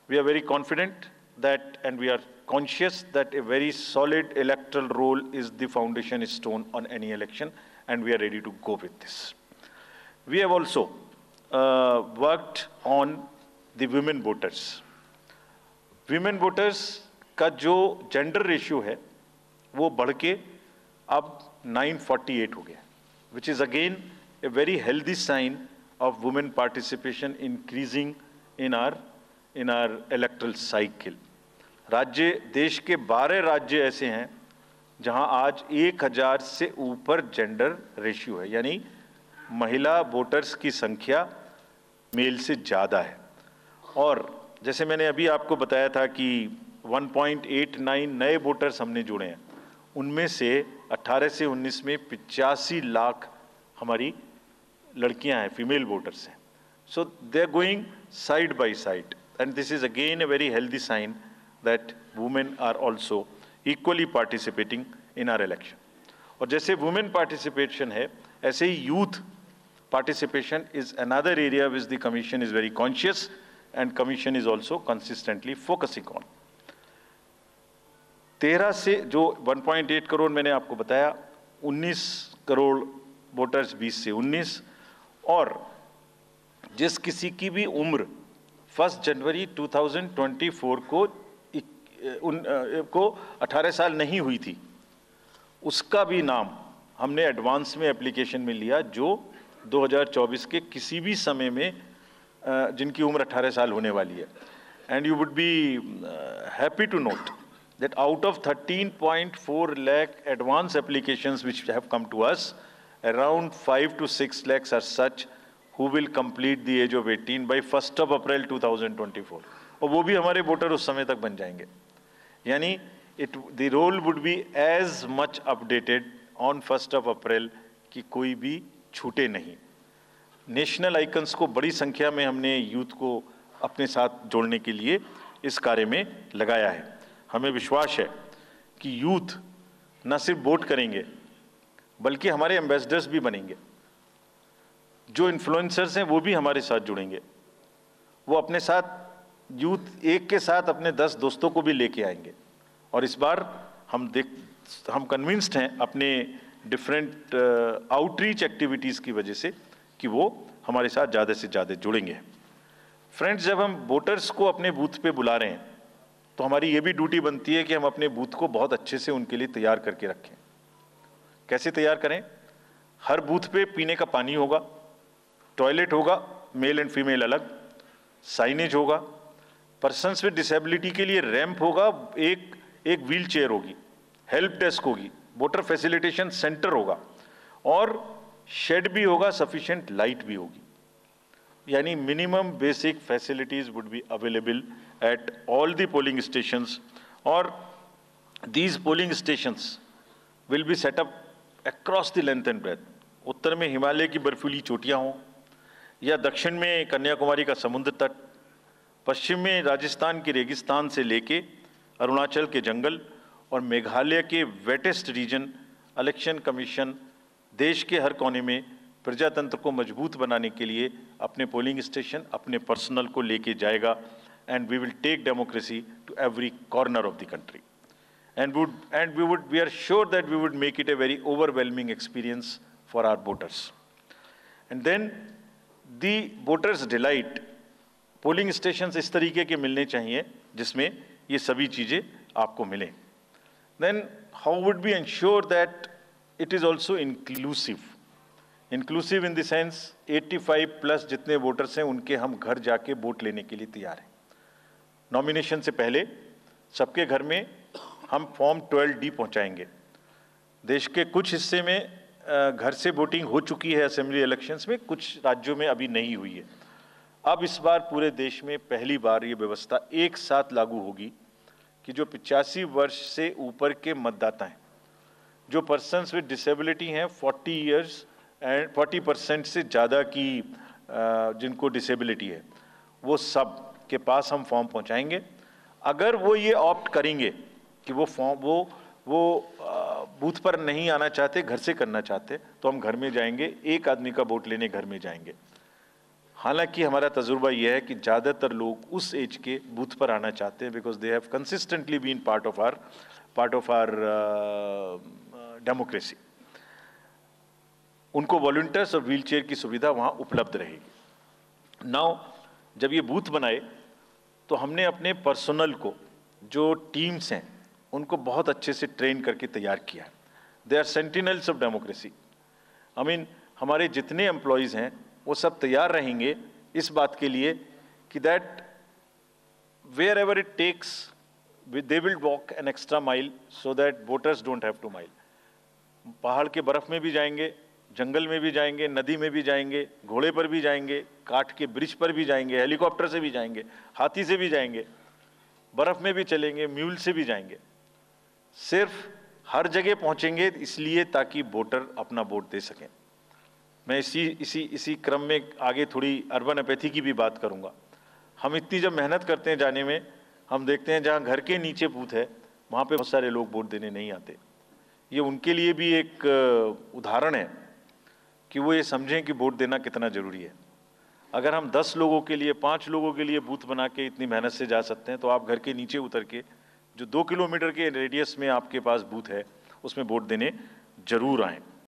We are very confident that, and we are conscious that a very solid electoral role is the foundation stone on any election, and we are ready to go with this. We have also worked on the women voters. Women voters का जो gender ratio है वो बढ़ के अब 948 हो गया, which is again a very healthy sign of women participation increasing in our electoral cycle. राज्य, देश के 12 राज्य ऐसे हैं जहां आज 1000 से ऊपर जेंडर रेशियो है, यानी महिला वोटर्स की संख्या मेल से ज़्यादा है। और जैसे मैंने अभी आपको बताया था कि 1.89 नए वोटर्स हमने जोड़े हैं, उनमें से 18 से 19 में 85 लाख हमारी लड़कियां हैं, फीमेल वोटर्स हैं। So they are going side by side, and this is again a very healthy sign that women are also equally participating in our election. और जैसे वुमेन पार्टिसिपेशन है, ऐसे ही youth participation is another area which the commission is very conscious and commission is also consistently focusing on. 13 से जो 1.8 करोड़ मैंने आपको बताया, 19 करोड़ वोटर्स 20 से 19, और जिस किसी की भी उम्र 1 जनवरी 2024 को 18 साल नहीं हुई थी, उसका भी नाम हमने एडवांस में एप्लीकेशन में लिया, जो 2024 के किसी भी समय में जिनकी उम्र 18 साल होने वाली है। And you would be happy to note that out of 13.4 lakh advance applications which have come to us, around 5 to 6 lakhs are such who will complete the age of 18 by 1 April 2024, और वो भी हमारे voter उस समय तक बन जाएंगे। यानी the roll would be as much updated on 1 April कि कोई भी छूटे नहीं। नेशनल आइकन्स को बड़ी संख्या में हमने यूथ को अपने साथ जोड़ने के लिए इस कार्य में लगाया है। हमें विश्वास है कि यूथ न सिर्फ वोट करेंगे बल्कि हमारे एम्बेसडर्स भी बनेंगे। जो इन्फ्लुएंसर्स हैं वो भी हमारे साथ जुड़ेंगे, वो अपने साथ यूथ एक के साथ अपने 10 दोस्तों को भी लेके आएंगे। और इस बार हम कन्विंस्ड हैं अपने डिफरेंट आउटरीच एक्टिविटीज़ की वजह से कि वो हमारे साथ ज़्यादा से ज़्यादा जुड़ेंगे। फ्रेंड्स, जब हम वोटर्स को अपने बूथ पे बुला रहे हैं तो हमारी ये भी ड्यूटी बनती है कि हम अपने बूथ को बहुत अच्छे से उनके लिए तैयार करके रखें। कैसे तैयार करें? हर बूथ पे पीने का पानी होगा, टॉयलेट होगा, मेल एंड फीमेल अलग, साइनेज होगा, पर्सन्स विद डिसेबिलिटी के लिए रैंप होगा, एक व्हील चेयर होगी, हेल्प डेस्क होगी, वोटर फैसिलिटेशन सेंटर होगा, और शेड भी होगा, सफिशिएंट लाइट भी होगी। यानी minimum basic facilities would be available at all the polling stations, और these polling stations will be setup across the length and breath. उत्तर में हिमालय की बर्फीली चोटियां हों, या दक्षिण में कन्याकुमारी का समुद्र तट, पश्चिम में राजस्थान के रेगिस्तान से लेके अरुणाचल के जंगल और मेघालय के वेटेस्ट रीजन, इलेक्शन कमीशन देश के हर कोने में प्रजातंत्र को मजबूत बनाने के लिए अपने पोलिंग स्टेशन, अपने पर्सनल को लेके जाएगा, and we will take democracy to every corner of the country, and we are sure that we would make it a very overwhelming experience for our voters. And then the voters delight, polling stations इस तरीके के मिलने चाहिए जिसमें ये सभी चीज़ें आपको मिलें। Then how would we ensure that it is also inclusive? Inclusive in the sense 85+ जितने वोटर्स हैं उनके हम घर जाके वोट लेने के लिए तैयार हैं। नॉमिनेशन से पहले सबके घर में हम फॉर्म 12D पहुंचाएंगे। देश के कुछ हिस्से में घर से वोटिंग हो चुकी है असेंबली इलेक्शंस में, कुछ राज्यों में अभी नहीं हुई है। अब इस बार पूरे देश में पहली बार ये व्यवस्था एक साथ लागू होगी कि जो 85 वर्ष से ऊपर के मतदाता हैं, जो पर्सन्स विद डिसेबिलिटी हैं, 40 ईयर्स एंड 40% से ज़्यादा की जिनको डिसेबिलिटी है, वो सब के पास हम फॉर्म पहुंचाएंगे। अगर वो ये ऑप्ट करेंगे कि वो फॉर्म वो बूथ पर नहीं आना चाहते, घर से करना चाहते, तो हम घर में जाएंगे, एक आदमी का वोट लेने घर में जाएंगे। हालांकि हमारा तजुर्बा यह है कि ज़्यादातर लोग उस एज के बूथ पर आना चाहते हैं, because they have consistently been part of our democracy. उनको वॉलंटियर्स और व्हीलचेयर की सुविधा वहाँ उपलब्ध रहेगी। नाउ जब ये बूथ बनाए तो हमने अपने पर्सनल को, जो टीम्स हैं, उनको बहुत अच्छे से ट्रेन करके तैयार किया है। They are sentinels of democracy. I mean हमारे जितने एम्प्लॉयज़ हैं वो सब तैयार रहेंगे इस बात के लिए कि that wherever it takes they will walk an extra mile so that voters don't have to mile. पहाड़ के बर्फ में भी जाएंगे, जंगल में भी जाएंगे, नदी में भी जाएंगे, घोड़े पर भी जाएंगे, काठ के ब्रिज पर भी जाएंगे, हेलीकॉप्टर से भी जाएंगे, हाथी से भी जाएंगे, बर्फ में भी चलेंगे, म्यूल से भी जाएंगे। सिर्फ हर जगह पहुंचेंगे इसलिए ताकि वोटर अपना वोट दे सकें। मैं इसी क्रम में आगे थोड़ी अर्बन एपैथी की भी बात करूंगा। हम इतनी जब मेहनत करते हैं जाने में, हम देखते हैं जहां घर के नीचे बूथ है वहां पे बहुत सारे लोग वोट देने नहीं आते। ये उनके लिए भी एक उदाहरण है कि वो ये समझें कि वोट देना कितना ज़रूरी है। अगर हम 10 लोगों के लिए, 5 लोगों के लिए बूथ बना के इतनी मेहनत से जा सकते हैं, तो आप घर के नीचे उतर के जो 2 किलोमीटर के रेडियस में आपके पास बूथ है उसमें वोट देने जरूर आएँ।